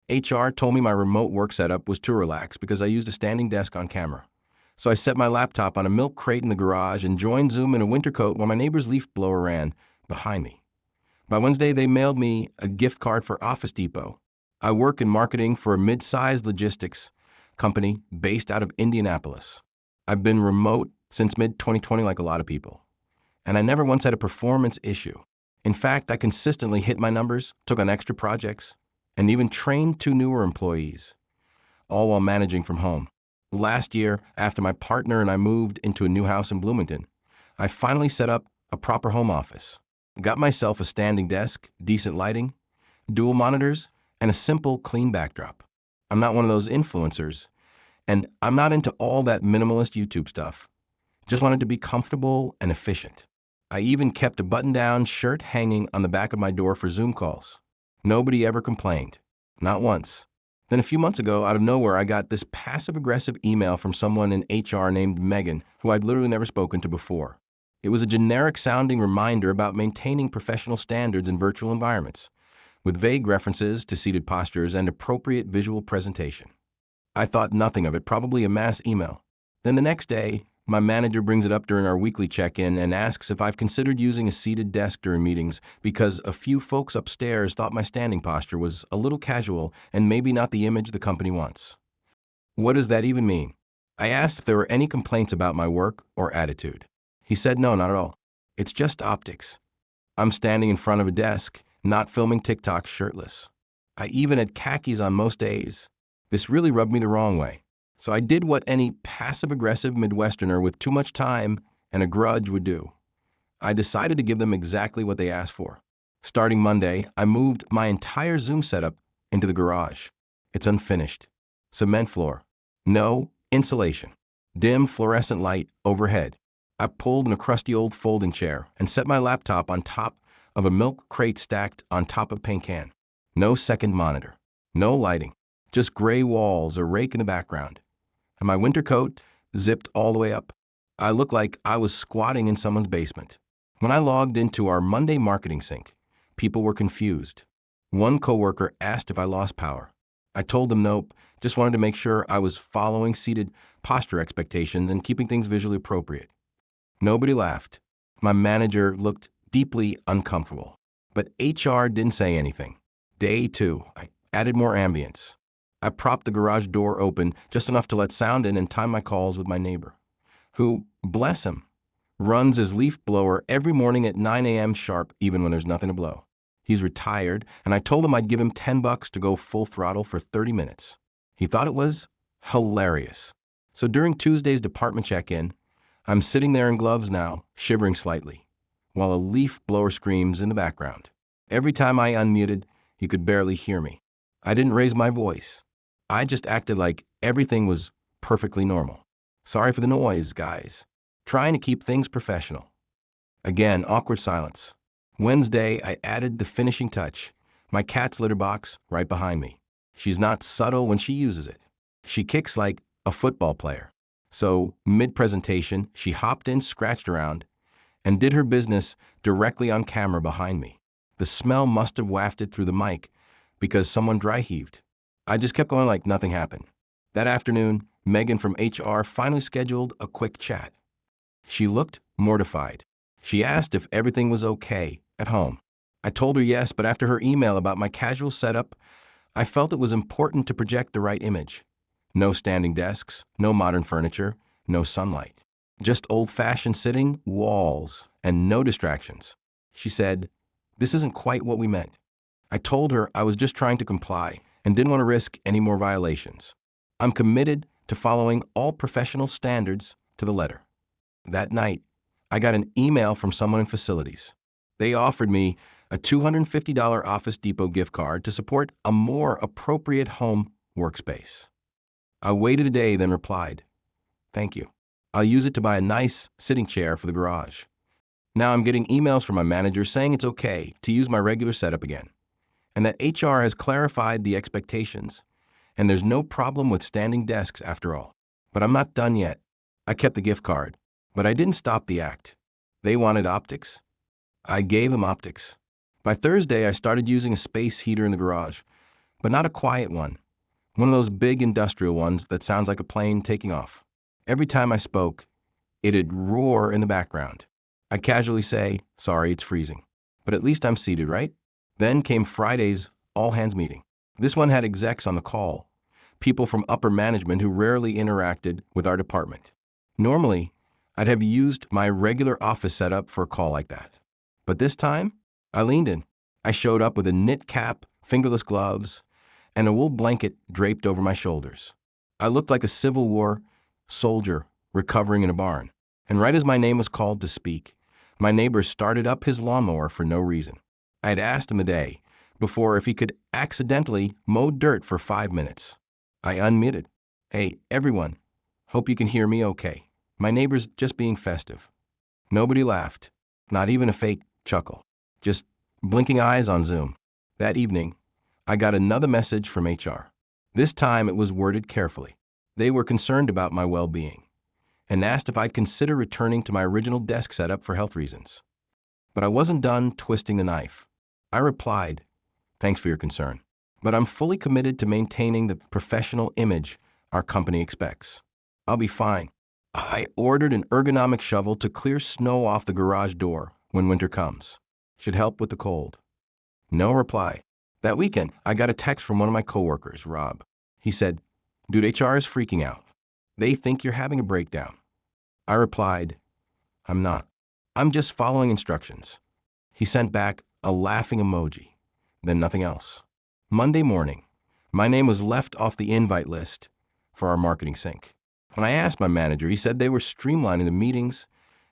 HR told me my remote work setup was too relaxed because I used a standing desk on camera. So I set my laptop on a milk crate in the garage and joined Zoom in a winter coat while my neighbor's leaf blower ran behind me. By Wednesday, they mailed me a gift card for Office Depot. I work in marketing for a mid-sized logistics company based out of Indianapolis. I've been remote since mid-2020 like a lot of people, and I never once had a performance issue. In fact, I consistently hit my numbers, took on extra projects, and even trained 2 newer employees, all while managing from home. Last year, after my partner and I moved into a new house in Bloomington, I finally set up a proper home office. Got myself a standing desk, decent lighting, dual monitors, and a simple, clean backdrop. I'm not one of those influencers, and I'm not into all that minimalist YouTube stuff. Just wanted to be comfortable and efficient. I even kept a button-down shirt hanging on the back of my door for Zoom calls. Nobody ever complained. Not once. Then a few months ago, out of nowhere, I got this passive-aggressive email from someone in HR named Megan, who I'd literally never spoken to before. It was a generic-sounding reminder about maintaining professional standards in virtual environments, with vague references to seated postures and appropriate visual presentation. I thought nothing of it, probably a mass email. Then the next day, my manager brings it up during our weekly check-in and asks if I've considered using a seated desk during meetings because a few folks upstairs thought my standing posture was a little casual and maybe not the image the company wants. What does that even mean? I asked if there were any complaints about my work or attitude. He said no, not at all. It's just optics. I'm standing in front of a desk, not filming TikToks shirtless. I even had khakis on most days. This really rubbed me the wrong way. So I did what any passive-aggressive Midwesterner with too much time and a grudge would do. I decided to give them exactly what they asked for. Starting Monday, I moved my entire Zoom setup into the garage. It's unfinished. Cement floor. No insulation. Dim fluorescent light overhead. I pulled in a crusty old folding chair and set my laptop on top of a milk crate stacked on top of a paint can. No second monitor. No lighting. Just gray walls, a rake in the background. And my winter coat zipped all the way up. I looked like I was squatting in someone's basement. When I logged into our Monday marketing sync, people were confused. One coworker asked if I lost power. I told them nope, just wanted to make sure I was following seated posture expectations and keeping things visually appropriate. Nobody laughed. My manager looked deeply uncomfortable. But HR didn't say anything. Day 2, I added more ambience. I propped the garage door open just enough to let sound in and time my calls with my neighbor, who, bless him, runs his leaf blower every morning at 9 a.m. sharp even when there's nothing to blow. He's retired, and I told him I'd give him $10 to go full throttle for 30 minutes. He thought it was hilarious. So during Tuesday's department check-in, I'm sitting there in gloves now, shivering slightly, while a leaf blower screams in the background. Every time I unmuted, he could barely hear me. I didn't raise my voice. I just acted like everything was perfectly normal. Sorry for the noise, guys. Trying to keep things professional. Again, awkward silence. Wednesday, I added the finishing touch. My cat's litter box right behind me. She's not subtle when she uses it. She kicks like a football player. So, mid-presentation, she hopped in, scratched around, and did her business directly on camera behind me. The smell must have wafted through the mic because someone dry heaved. I just kept going like nothing happened. That afternoon, Megan from HR finally scheduled a quick chat. She looked mortified. She asked if everything was okay at home. I told her yes, but after her email about my casual setup, I felt it was important to project the right image. No standing desks, no modern furniture, no sunlight. Just old-fashioned sitting, walls, and no distractions. She said, "This isn't quite what we meant." I told her I was just trying to comply and didn't want to risk any more violations. I'm committed to following all professional standards to the letter. That night, I got an email from someone in facilities. They offered me a $250 Office Depot gift card to support a more appropriate home workspace. I waited a day, then replied, "Thank you. I'll use it to buy a nice sitting chair for the garage." Now I'm getting emails from my manager saying it's okay to use my regular setup again, and that HR has clarified the expectations, and there's no problem with standing desks after all. But I'm not done yet. I kept the gift card, but I didn't stop the act. They wanted optics. I gave them optics. By Thursday, I started using a space heater in the garage. but not a quiet one. One of those big industrial ones that sounds like a plane taking off. Every time I spoke, it'd roar in the background. I'd casually say, "Sorry, it's freezing." But at least I'm seated, right? Then came Friday's all-hands meeting. This one had execs on the call, people from upper management who rarely interacted with our department. Normally, I'd have used my regular office setup for a call like that. But this time, I leaned in. I showed up with a knit cap, fingerless gloves, and a wool blanket draped over my shoulders. I looked like a Civil War soldier recovering in a barn. And right as my name was called to speak, my neighbor started up his lawnmower for no reason. I had asked him the day before if he could accidentally mow dirt for 5 minutes. I unmuted. "Hey, everyone. Hope you can hear me okay. My neighbor's just being festive." Nobody laughed, not even a fake chuckle. Just blinking eyes on Zoom. That evening, I got another message from HR. This time it was worded carefully. They were concerned about my well-being and asked if I'd consider returning to my original desk setup for health reasons. But I wasn't done twisting the knife. I replied, "Thanks for your concern, but I'm fully committed to maintaining the professional image our company expects. I'll be fine." I ordered an ergonomic shovel to clear snow off the garage door when winter comes. Should help with the cold. No reply. That weekend, I got a text from one of my coworkers, Rob. He said, "Dude, HR is freaking out. They think you're having a breakdown." I replied, "I'm not. I'm just following instructions." He sent back a laughing emoji, then nothing else. Monday morning, my name was left off the invite list for our marketing sync. When I asked my manager, he said they were streamlining the meetings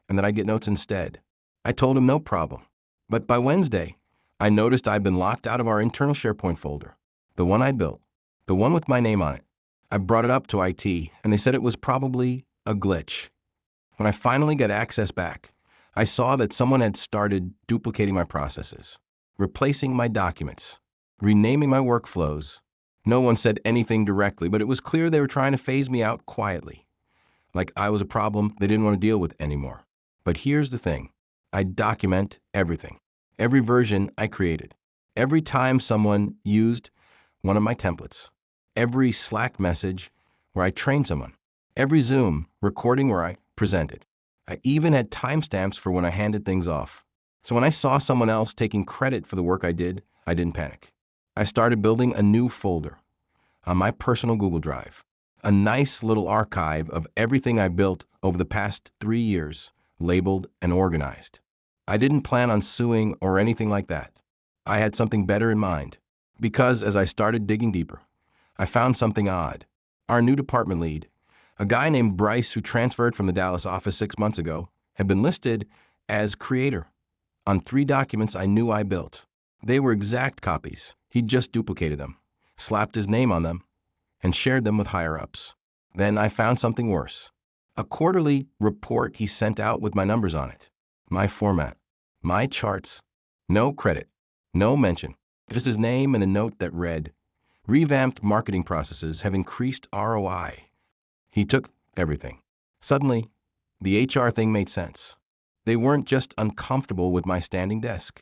and that I'd get notes instead. I told him no problem. But by Wednesday, I noticed I'd been locked out of our internal SharePoint folder, the one I'd built, the one with my name on it. I brought it up to IT, and they said it was probably a glitch. When I finally got access back, I saw that someone had started duplicating my processes, replacing my documents, renaming my workflows. No one said anything directly, but it was clear they were trying to phase me out quietly, like I was a problem they didn't want to deal with anymore. But here's the thing. I document everything, every version I created, every time someone used one of my templates, every Slack message where I trained someone, every Zoom recording where I presented. I even had timestamps for when I handed things off. So when I saw someone else taking credit for the work I didn't panic. I started building a new folder on my personal Google Drive, a nice little archive of everything I built over the past 3 years, labeled and organized. I didn't plan on suing or anything like that. I had something better in mind, because as I started digging deeper, I found something odd. Our new department lead, a guy named Bryce who transferred from the Dallas office 6 months ago, had been listed as creator on 3 documents I knew I built. They were exact copies. He'd just duplicated them, slapped his name on them, and shared them with higher-ups. Then I found something worse. A quarterly report he sent out with my numbers on it, my format, my charts, no credit, no mention, just his name and a note that read, "Revamped marketing processes have increased ROI." He took everything. Suddenly, the HR thing made sense. They weren't just uncomfortable with my standing desk.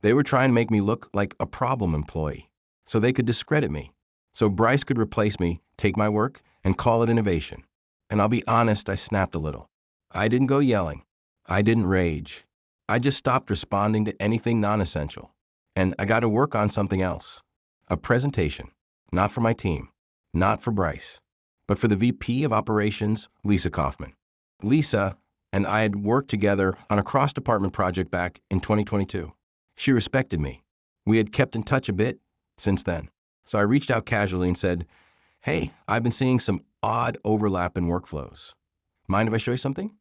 They were trying to make me look like a problem employee, so they could discredit me, so Bryce could replace me, take my work, and call it innovation. And I'll be honest, I snapped a little. I didn't go yelling. I didn't rage. I just stopped responding to anything non-essential. And I got to work on something else. A presentation. Not for my team. Not for Bryce. But for the VP of Operations, Lisa Kaufman. Lisa and I had worked together on a cross-department project back in 2022. She respected me. We had kept in touch a bit since then. So I reached out casually and said, "Hey, I've been seeing some odd overlap in workflows. Mind if I show you something?"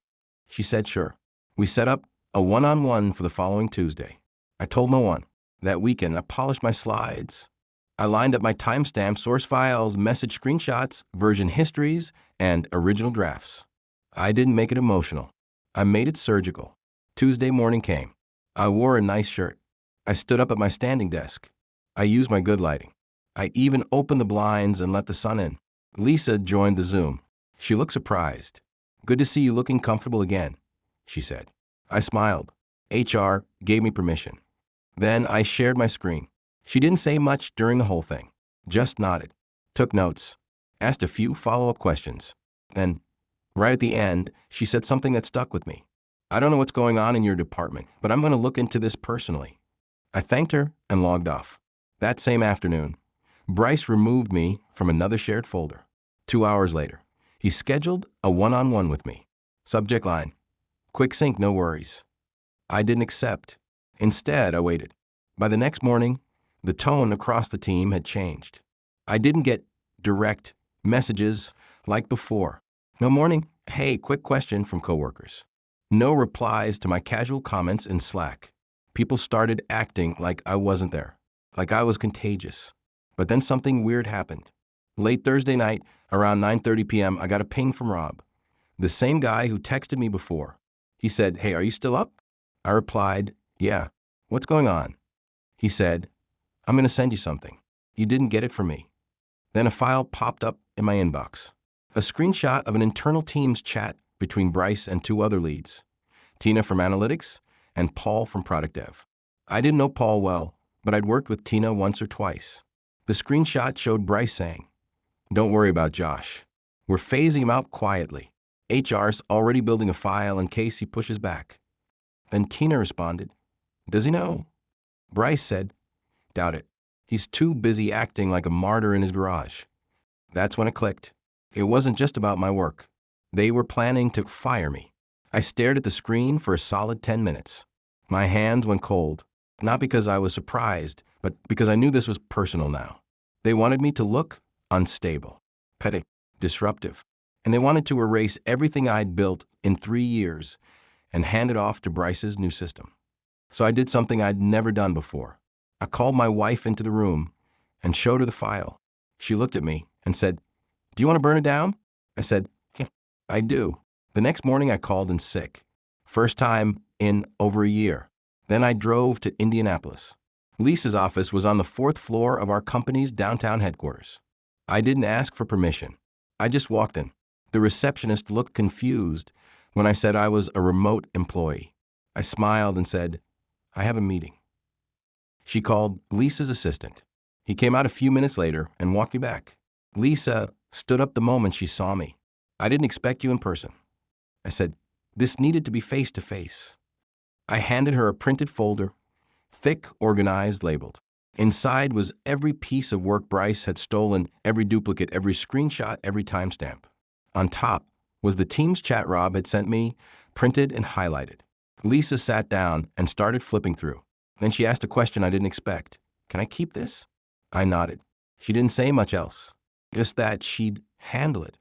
She said, "Sure." We set up a one-on-one for the following Tuesday. I told no one. That weekend, I polished my slides. I lined up my timestamps, source files, message screenshots, version histories, and original drafts. I didn't make it emotional. I made it surgical. Tuesday morning came. I wore a nice shirt. I stood up at my standing desk. I used my good lighting. I even opened the blinds and let the sun in. Lisa joined the Zoom. She looked surprised. "Good to see you looking comfortable again," she said. I smiled. HR gave me permission. Then I shared my screen. She didn't say much during the whole thing. just nodded, took notes, asked a few follow-up questions. Then, right at the end, she said something that stuck with me. I don't know what's going on in your department, but I'm going to look into this personally. I thanked her and logged off. That same afternoon, Bryce removed me from another shared folder. 2 hours later, he scheduled a one-on-one with me. Subject line, quick sync, no worries. I didn't accept. Instead, I waited. By the next morning, the tone across the team had changed. I didn't get direct messages like before. No morning, hey, quick question from coworkers. No replies to my casual comments in Slack. People started acting like I wasn't there, like I was contagious. But then something weird happened. Late Thursday night, around 9:30 p.m., I got a ping from Rob, the same guy who texted me before. He said, hey, are you still up? I replied, yeah. What's going on? He said, I'm going to send you something. You didn't get it from me. Then a file popped up in my inbox. A screenshot of an internal Teams chat between Bryce and 2 other leads, Tina from Analytics and Paul from Product Dev. I didn't know Paul well, but I'd worked with Tina once or twice. The screenshot showed Bryce saying, don't worry about Josh. We're phasing him out quietly. HR's already building a file in case he pushes back. Then Tina responded, does he know? Bryce said, doubt it. He's too busy acting like a martyr in his garage. That's when it clicked. It wasn't just about my work. They were planning to fire me. I stared at the screen for a solid 10 minutes. My hands went cold, not because I was surprised, but because I knew this was personal now. They wanted me to look unstable, petty, disruptive, and they wanted to erase everything I'd built in 3 years and hand it off to Bryce's new system. So I did something I'd never done before. I called my wife into the room and showed her the file. She looked at me and said, do you want to burn it down? I said, yeah, I do. The next morning I called in sick. First time in over a year. Then I drove to Indianapolis. Lisa's office was on the 4th floor of our company's downtown headquarters. I didn't ask for permission. I just walked in. The receptionist looked confused when I said I was a remote employee. I smiled and said, I have a meeting. She called Lisa's assistant. He came out a few minutes later and walked me back. Lisa stood up the moment she saw me. I didn't expect you in person. I said, this needed to be face-to-face. I handed her a printed folder, thick, organized, labeled. Inside was every piece of work Bryce had stolen, every duplicate, every screenshot, every timestamp. On top was the Teams chat Rob had sent me, printed and highlighted. Lisa sat down and started flipping through. Then she asked a question I didn't expect. Can I keep this? I nodded. She didn't say much else, just that she'd handle it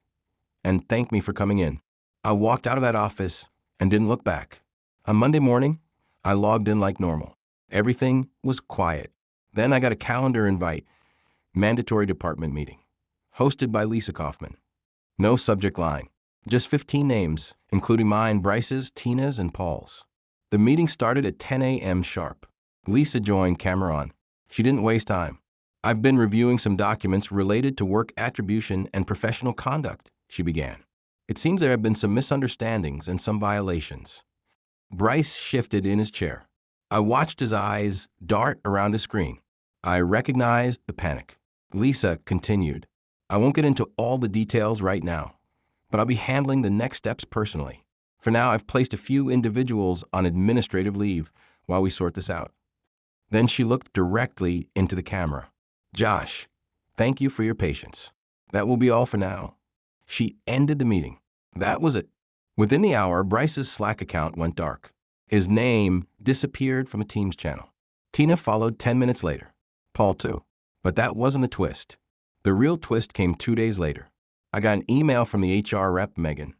and thank me for coming in. I walked out of that office and didn't look back. On Monday morning, I logged in like normal. Everything was quiet. Then I got a calendar invite, mandatory department meeting, hosted by Lisa Kaufman. No subject line, just 15 names, including mine, Bryce's, Tina's, and Paul's. The meeting started at 10 a.m. sharp. Lisa joined, camera on. She didn't waste time. I've been reviewing some documents related to work attribution and professional conduct, she began. It seems there have been some misunderstandings and some violations. Bryce shifted in his chair. I watched his eyes dart around his screen. I recognized the panic. Lisa continued, I won't get into all the details right now, but I'll be handling the next steps personally. For now, I've placed a few individuals on administrative leave while we sort this out. Then she looked directly into the camera. Josh, thank you for your patience. That will be all for now. She ended the meeting. That was it. Within the hour, Bryce's Slack account went dark. His name disappeared from a Teams channel. Tina followed 10 minutes later. Paul too. But that wasn't the twist. The real twist came 2 days later. I got an email from the HR rep, Megan,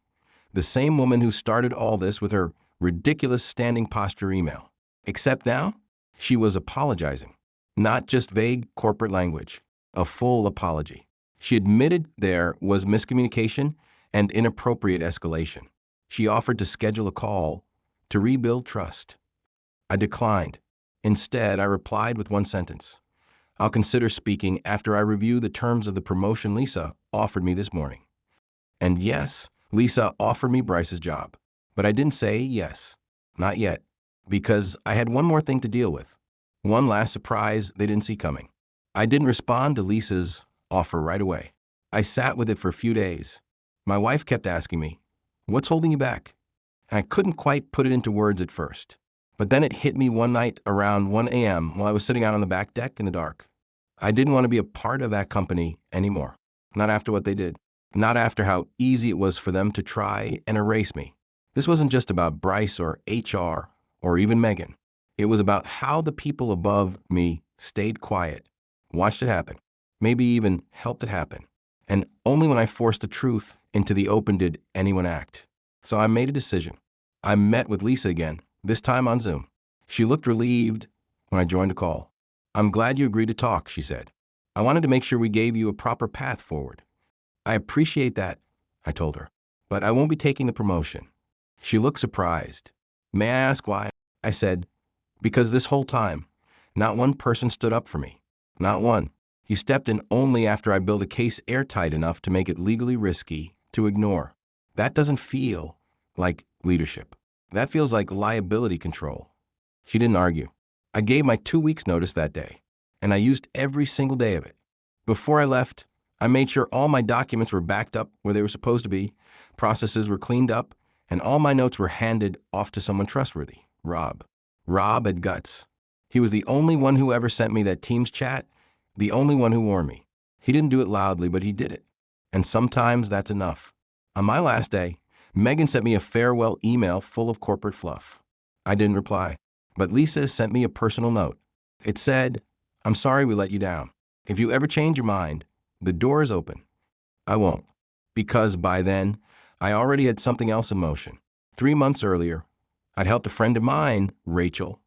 the same woman who started all this with her ridiculous standing posture email. Except now, she was apologizing. Not just vague corporate language, a full apology. She admitted there was miscommunication and inappropriate escalation. She offered to schedule a call to rebuild trust. I declined. Instead, I replied with one sentence. I'll consider speaking after I review the terms of the promotion Lisa offered me this morning. And yes, Lisa offered me Bryce's job. But I didn't say yes, not yet, because I had one more thing to deal with. One last surprise they didn't see coming. I didn't respond to Lisa's offer right away. I sat with it for a few days. My wife kept asking me, "What's holding you back?" And I couldn't quite put it into words at first. But then it hit me one night around 1 a.m. while I was sitting out on the back deck in the dark. I didn't want to be a part of that company anymore. Not after what they did. Not after how easy it was for them to try and erase me. This wasn't just about Bryce or HR or even Megan. It was about how the people above me stayed quiet, watched it happen, maybe even helped it happen. And only when I forced the truth into the open did anyone act. So I made a decision. I met with Lisa again, this time on Zoom. She looked relieved when I joined the call. "I'm glad you agreed to talk," she said. "I wanted to make sure we gave you a proper path forward." "I appreciate that," I told her, "but I won't be taking the promotion." She looked surprised. "May I ask why?" I said, "Because this whole time, not one person stood up for me. Not one. You stepped in only after I built a case airtight enough to make it legally risky to ignore. That doesn't feel like leadership. That feels like liability control." She didn't argue. I gave my 2 weeks notice that day, and I used every single day of it. Before I left, I made sure all my documents were backed up where they were supposed to be, processes were cleaned up, and all my notes were handed off to someone trustworthy, Rob. Rob had guts. He was the only one who ever sent me that Teams chat, the only one who warned me. He didn't do it loudly, but he did it. And sometimes that's enough. On my last day, Megan sent me a farewell email full of corporate fluff. I didn't reply, but Lisa sent me a personal note. It said, "I'm sorry we let you down. If you ever change your mind, the door is open." I won't, because by then, I already had something else in motion. 3 months earlier, I'd helped a friend of mine, Rachel,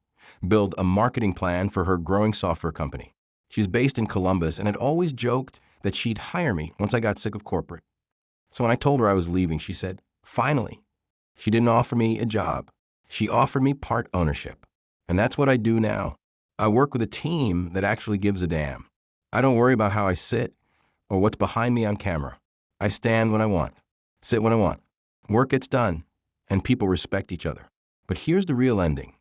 build a marketing plan for her growing software company. She's based in Columbus and had always joked that she'd hire me once I got sick of corporate. So when I told her I was leaving, she said, "Finally." She didn't offer me a job. She offered me part ownership. And that's what I do now. I work with a team that actually gives a damn. I don't worry about how I sit or what's behind me on camera. I stand when I want, sit when I want. Work gets done, and people respect each other. But here's the real ending.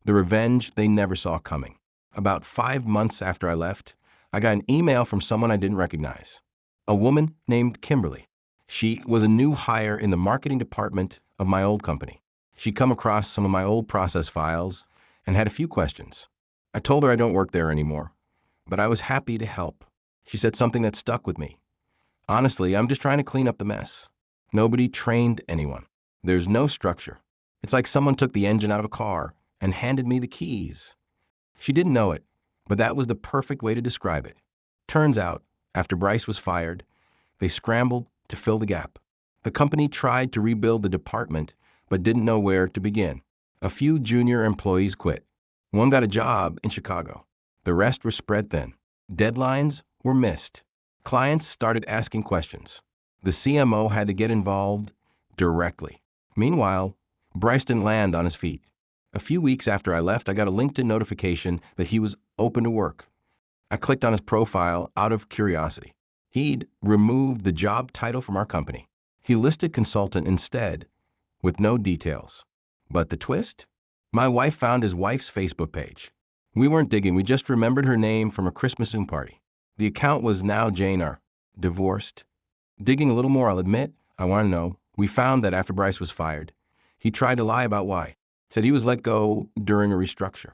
The revenge they never saw coming. About 5 months after I left, I got an email from someone I didn't recognize. A woman named Kimberly. She was a new hire in the marketing department of my old company. She'd come across some of my old process files and had a few questions. I told her I don't work there anymore, but I was happy to help. She said something that stuck with me. "Honestly, I'm just trying to clean up the mess. Nobody trained anyone. There's no structure. It's like someone took the engine out of a car and handed me the keys." She didn't know it, but that was the perfect way to describe it. Turns out, after Bryce was fired, they scrambled to fill the gap. The company tried to rebuild the department, but didn't know where to begin. A few junior employees quit. One got a job in Chicago. The rest were spread thin. Deadlines were missed. Clients started asking questions. The CMO had to get involved directly. Meanwhile, Bryce didn't land on his feet. A few weeks after I left, I got a LinkedIn notification that he was open to work. I clicked on his profile out of curiosity. He'd removed the job title from our company. He listed consultant instead, with no details. But the twist? My wife found his wife's Facebook page. We weren't digging, we just remembered her name from a Christmas Zoom party. The account was now Jane R. Divorced. Digging a little more, I'll admit, I want to know, we found that after Bryce was fired, he tried to lie about why. Said he was let go during a restructure.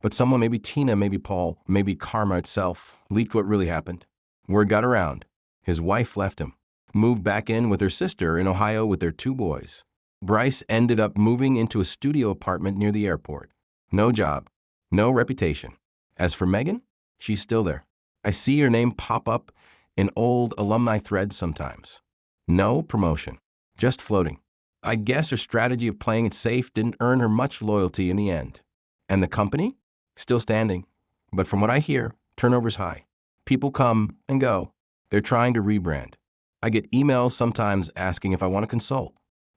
But someone, maybe Tina, maybe Paul, maybe Karma itself, leaked what really happened. Word got around. His wife left him, moved back in with her sister in Ohio with their 2 boys. Bryce ended up moving into a studio apartment near the airport. No job, no reputation. As for Megan, she's still there. I see her name pop up in old alumni threads sometimes. No promotion, just floating. I guess her strategy of playing it safe didn't earn her much loyalty in the end. And the company? Still standing. But from what I hear, turnover's high. People come and go. They're trying to rebrand. I get emails sometimes asking if I want to consult.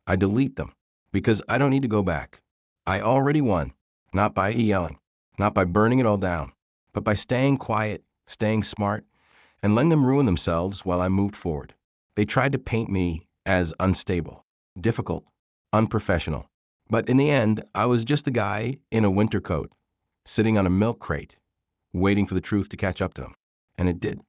I delete them because I don't need to go back. I already won, not by yelling, not by burning it all down, but by staying quiet, staying smart, and letting them ruin themselves while I moved forward. They tried to paint me as unstable, difficult, unprofessional. But in the end, I was just a guy in a winter coat, sitting on a milk crate, waiting for the truth to catch up to him. And it did.